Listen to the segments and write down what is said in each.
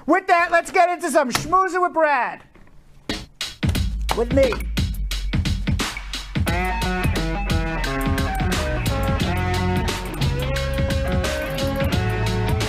With that, let's get into some schmoozing with Brad. With me.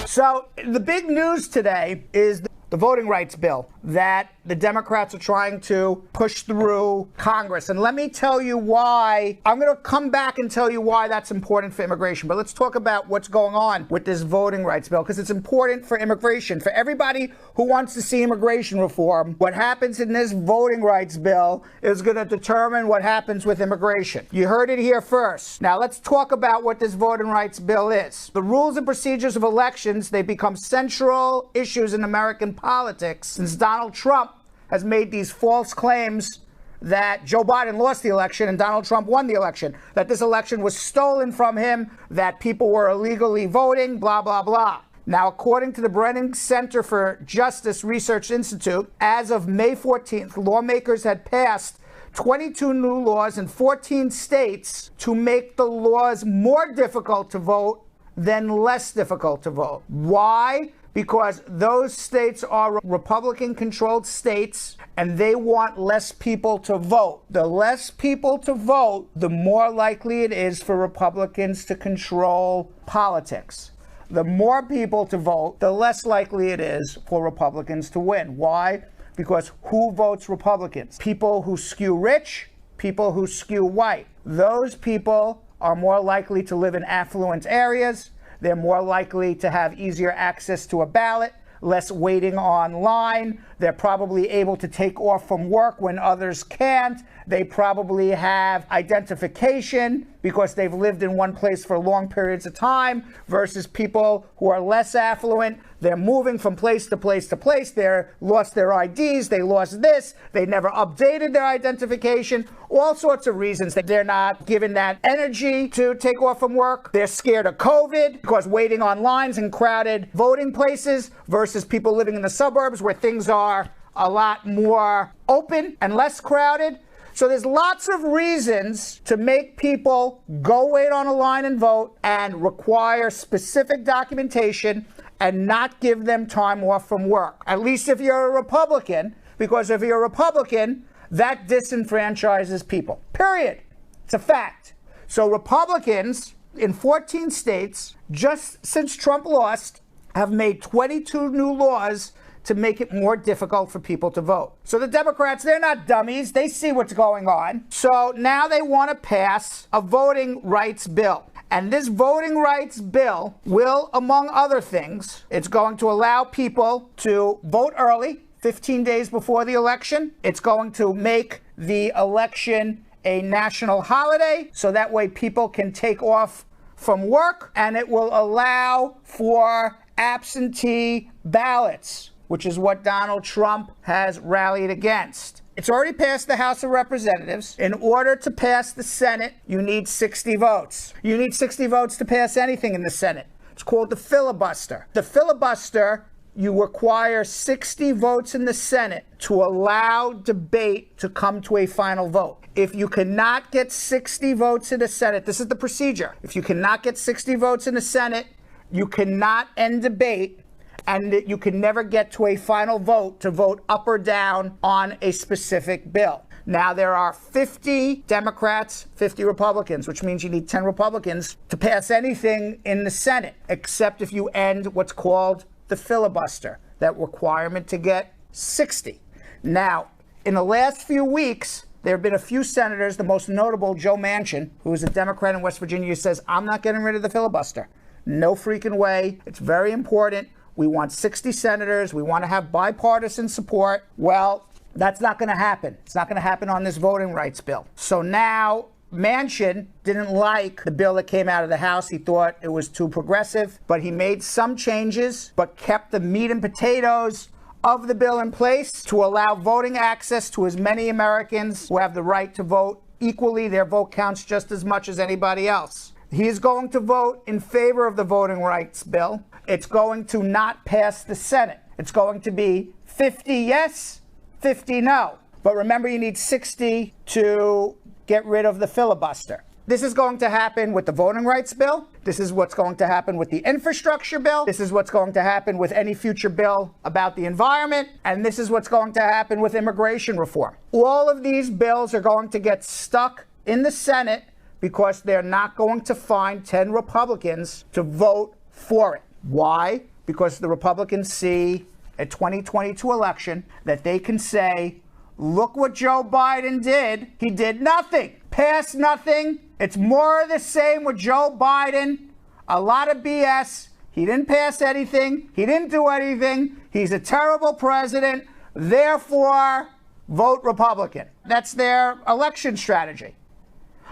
So the big news today is the voting rights bill that the Democrats are trying to push through Congress. And let me tell you why. I'm going to come back and tell you why that's important for immigration. But let's talk about what's going on with this voting rights bill, because it's important for immigration. For everybody who wants to see immigration reform, what happens in this voting rights bill is going to determine what happens with immigration. You heard it here first. Now let's talk about what this voting rights bill is. The rules and procedures of elections, they become central issues in American politics since Donald Trump has made these false claims that Joe Biden lost the election and Donald Trump won the election, that this election was stolen from him, that people were illegally voting, blah, blah, blah. Now, according to the Brennan Center for Justice Research Institute, as of May 14th, lawmakers had passed 22 new laws in 14 states to make the laws more difficult to vote than less difficult to vote. Why? Because those states are Republican-controlled states, and they want less people to vote. The less people to vote, the more likely it is for Republicans to control politics. The more people to vote, the less likely it is for Republicans to win. Why? Because who votes Republicans? People who skew rich, people who skew white. Those people are more likely to live in affluent areas. They're more likely to have easier access to a ballot, less waiting online. They're probably able to take off from work when others can't. They probably have identification because they've lived in one place for long periods of time versus people who are less affluent. They're moving from place to place to place. They lost their IDs. They lost this. They never updated their identification. All sorts of reasons that they're not given that energy to take off from work. They're scared of COVID because waiting on lines in crowded voting places versus people living in the suburbs where things are a lot more open and less crowded. So there's lots of reasons to make people go wait on a line and vote and require specific documentation and not give them time off from work. At least if you're a Republican, because if you're a Republican, that disenfranchises people. Period. It's a fact. So Republicans in 14 states, just since Trump lost, have made 22 new laws to make it more difficult for people to vote. So the Democrats, they're not dummies. They see what's going on. So now they want to pass a voting rights bill. And this voting rights bill will, among other things, it's going to allow people to vote early, 15 days before the election. It's going to make the election a national holiday, so that way people can take off from work. And it will allow for absentee ballots, which is what Donald Trump has rallied against. It's already passed the House of Representatives. In order to pass the Senate, you need 60 votes. You need 60 votes to pass anything in the Senate. It's called the filibuster. The filibuster, you require 60 votes in the Senate to allow debate to come to a final vote. If you cannot get 60 votes in the Senate, this is the procedure. If you cannot get 60 votes in the Senate, you cannot end debate, and you can never get to a final vote to vote up or down on a specific bill. Now, there are 50 Democrats, 50 Republicans, which means you need 10 Republicans to pass anything in the Senate, except if you end what's called the filibuster, that requirement to get 60. Now, in the last few weeks, there have been a few senators, the most notable, Joe Manchin, who is a Democrat in West Virginia, who says, I'm not getting rid of the filibuster. No freaking way. It's very important. We want 60 senators. We want to have bipartisan support. Well, that's not going to happen. It's not going to happen on this voting rights bill. So now Manchin didn't like the bill that came out of the House. He thought it was too progressive, but he made some changes, but kept the meat and potatoes of the bill in place to allow voting access to as many Americans who have the right to vote equally. Their vote counts just as much as anybody else. He is going to vote in favor of the voting rights bill. It's going to not pass the Senate. It's going to be 50 yes, 50 no. But remember, you need 60 to get rid of the filibuster. This is going to happen with the voting rights bill. This is what's going to happen with the infrastructure bill. This is what's going to happen with any future bill about the environment. And this is what's going to happen with immigration reform. All of these bills are going to get stuck in the Senate because they're not going to find 10 Republicans to vote for it. Why? Because the Republicans see a 2022 election that they can say, look what Joe Biden did. He did nothing. Passed nothing. It's more of the same with Joe Biden. A lot of BS. He didn't pass anything. He didn't do anything. He's a terrible president. Therefore, vote Republican. That's their election strategy.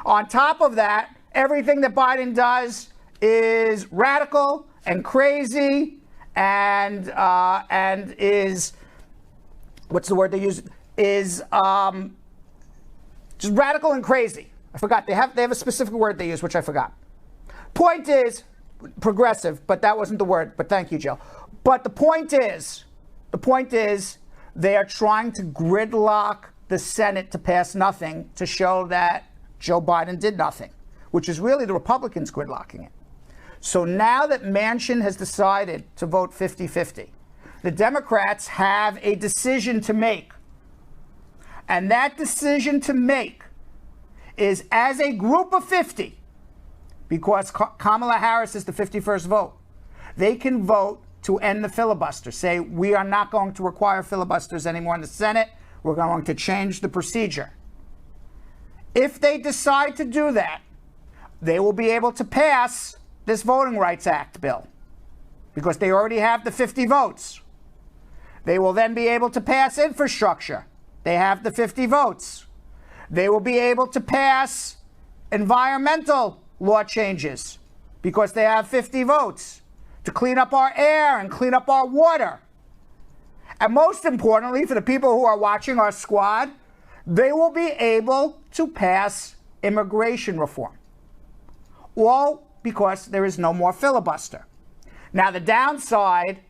On top of that, everything that Biden does is radical and crazy and is, what's the word they use? Is just radical and crazy. I forgot. They have a specific word they use, which I forgot. Point is, progressive, but that wasn't the word. But thank you, Joe. But the point is, they are trying to gridlock the Senate to pass nothing to show that Joe Biden did nothing, which is really the Republicans gridlocking it. So now that Manchin has decided to vote 50-50, the Democrats have a decision to make. And that decision to make is as a group of 50, because Kamala Harris is the 51st vote, they can vote to end the filibuster. Say, we are not going to require filibusters anymore in the Senate. We're going to change the procedure. If they decide to do that, they will be able to pass this Voting Rights Act bill because they already have the 50 votes. They will then be able to pass infrastructure. They have the 50 votes. They will be able to pass environmental law changes because they have 50 votes to clean up our air and clean up our water. And most importantly, for the people who are watching our squad, they will be able to pass immigration reform. All because there is no more filibuster. Now, the downside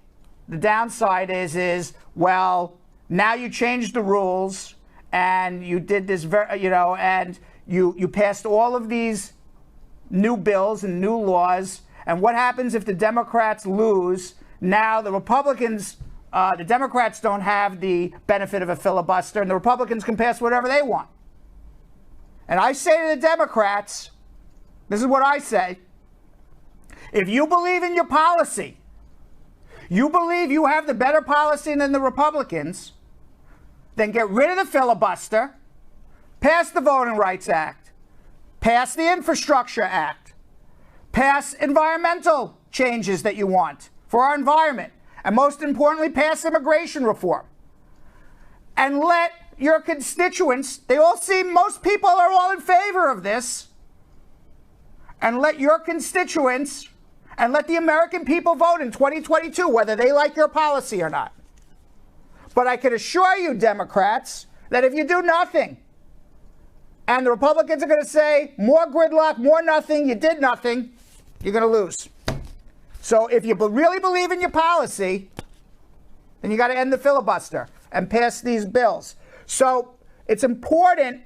is, well, now you changed the rules and you did this, and you passed all of these new bills and new laws. And what happens if the Democrats lose? Now the the Democrats don't have the benefit of a filibuster, and the Republicans can pass whatever they want. And I say to the Democrats, this is what I say. If you believe in your policy, you believe you have the better policy than the Republicans, then get rid of the filibuster, pass the Voting Rights Act, pass the Infrastructure Act, pass environmental changes that you want for our environment, and most importantly, pass immigration reform. And let your constituents, most people are all in favor of this, and let your constituents and let the American people vote in 2022 whether they like your policy or not. But I can assure you, Democrats, that if you do nothing, and the Republicans are going to say, more gridlock, more nothing, you did nothing, you're going to lose. So if you really believe in your policy, then you got to end the filibuster and pass these bills. So it's important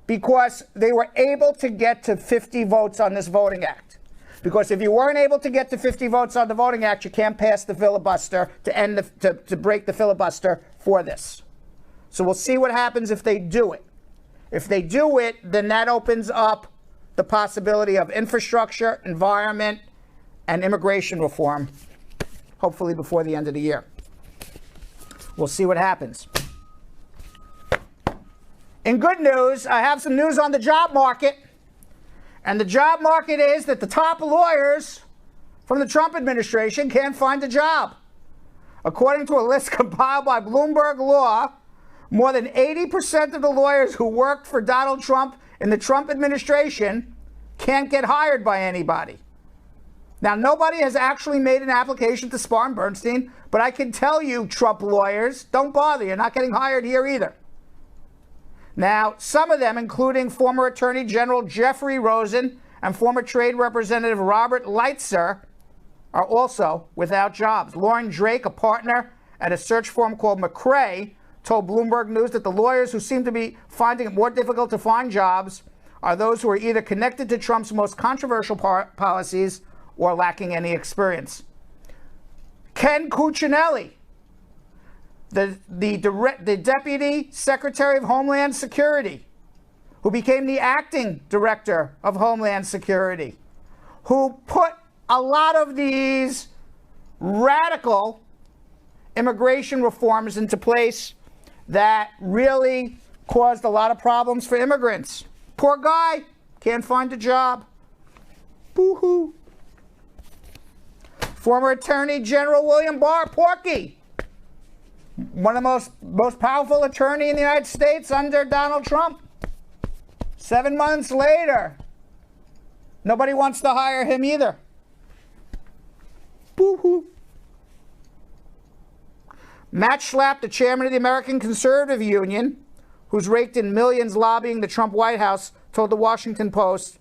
because they were able to get to 50 votes on this Voting Act. Because if you weren't able to get to 50 votes on the Voting Act, you can't pass the filibuster to break the filibuster for this. So we'll see what happens if they do it. If they do it, then that opens up the possibility of infrastructure, environment, and immigration reform, hopefully before the end of the year. We'll see what happens. In good news, I have some news on the job market. And the job market is that the top lawyers from the Trump administration can't find a job. According to a list compiled by Bloomberg Law, more than 80% of the lawyers who worked for Donald Trump in the Trump administration can't get hired by anybody. Now, nobody has actually made an application to Spar and Bernstein, but I can tell you, Trump lawyers, don't bother. You're not getting hired here either. Now, some of them, including former Attorney General Jeffrey Rosen and former Trade Representative Robert Lightser, are also without jobs. Lauren Drake, a partner at a search firm called McRae, told Bloomberg News that the lawyers who seem to be finding it more difficult to find jobs are those who are either connected to Trump's most controversial policies or lacking any experience. Ken Cuccinelli, the Deputy Secretary of Homeland Security, who became the acting Director of Homeland Security, who put a lot of these radical immigration reforms into place that really caused a lot of problems for immigrants. Poor guy, can't find a job. Boo-hoo. Former Attorney General William Barr, Porky, one of the most powerful attorney in the United States under Donald Trump. 7 months later, nobody wants to hire him either. Boo-hoo. Matt Schlapp, the chairman of the American Conservative Union, who's raked in millions lobbying the Trump White House, told the Washington Post,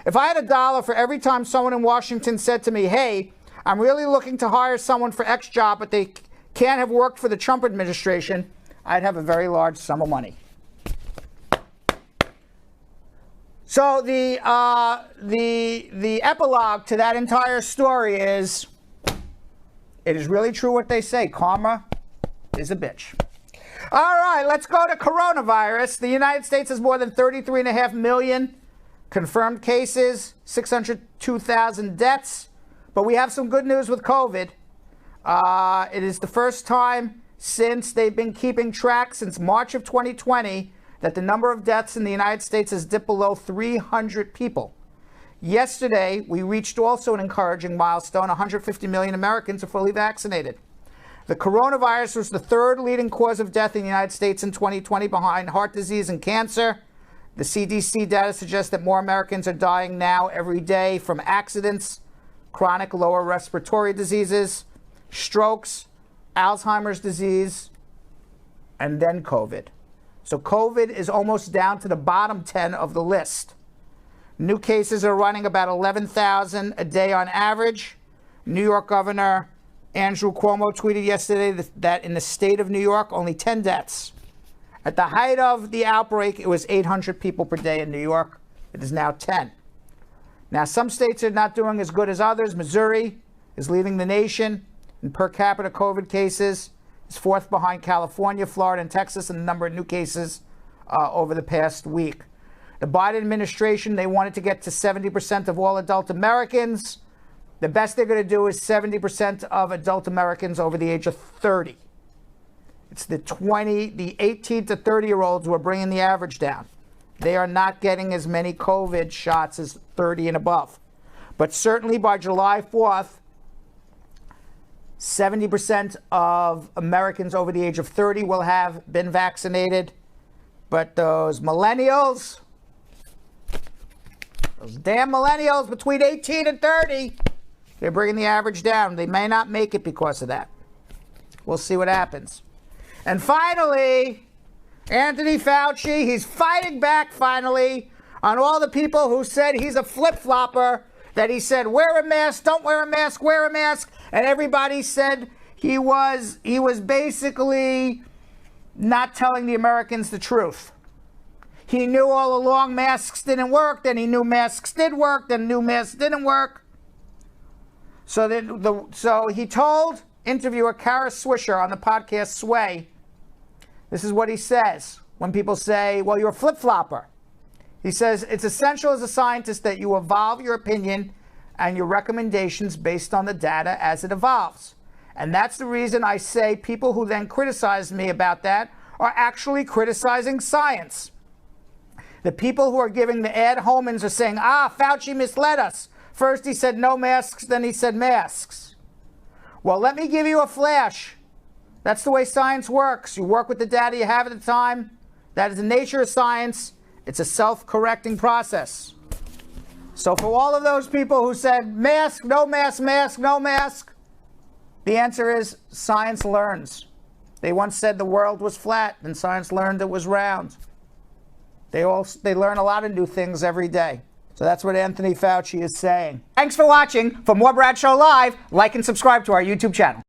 "If I had $1 for every time someone in Washington said to me, hey, I'm really looking to hire someone for X job, but they can't have worked for the Trump administration, I'd have a very large sum of money." So the epilogue to that entire story is, it is really true what they say. Karma is a bitch. All right, let's go to coronavirus. The United States has more than 33.5 million confirmed cases, 602,000 deaths. But we have some good news with COVID. It is the first time since they've been keeping track since March of 2020 that the number of deaths in the United States has dipped below 300 people. Yesterday, we reached also an encouraging milestone. 150 million Americans are fully vaccinated. The coronavirus was the third leading cause of death in the United States in 2020 behind heart disease and cancer. The CDC data suggests that more Americans are dying now every day from accidents, chronic lower respiratory diseases, strokes, Alzheimer's disease, and then COVID. So COVID is almost down to the bottom 10 of the list. New cases are running about 11,000 a day on average. New York Governor Andrew Cuomo tweeted yesterday that in the state of New York, only 10 deaths. At the height of the outbreak, it was 800 people per day in New York. It is now 10. Now, some states are not doing as good as others. Missouri is leading the nation in per capita COVID cases. It's fourth behind California, Florida, and Texas in the number of new cases over the past week. The Biden administration, they wanted to get to 70% of all adult Americans. The best they're going to do is 70% of adult Americans over the age of 30. It's the 18 to 30-year-olds who are bringing the average down. They are not getting as many COVID shots as 30 and above. But certainly by July 4th, 70% of Americans over the age of 30 will have been vaccinated. But those millennials, those damn millennials between 18 and 30, they're bringing the average down. They may not make it because of that. We'll see what happens. And finally, Anthony Fauci, he's fighting back finally on all the people who said he's a flip-flopper, that he said, wear a mask, don't wear a mask, wear a mask. And everybody said he was basically not telling the Americans the truth. He knew all along masks didn't work, then he knew masks did work, then knew masks didn't work. So he told interviewer Kara Swisher on the podcast Sway, this is what he says when people say, well, you're a flip-flopper. He says, it's essential as a scientist that you evolve your opinion and your recommendations based on the data as it evolves. And that's the reason I say people who then criticize me about that are actually criticizing science. The people who are giving the ad homins are saying, Fauci misled us. First he said no masks, then he said masks. Well, let me give you a flash. That's the way science works. You work with the data you have at the time. That is the nature of science. It's a self-correcting process. So for all of those people who said mask, no mask, mask, no mask, the answer is science learns. They once said the world was flat, and science learned it was round. They learn a lot of new things every day. So that's what Anthony Fauci is saying. Thanks for watching. For more Bradshaw Live, like and subscribe to our YouTube channel.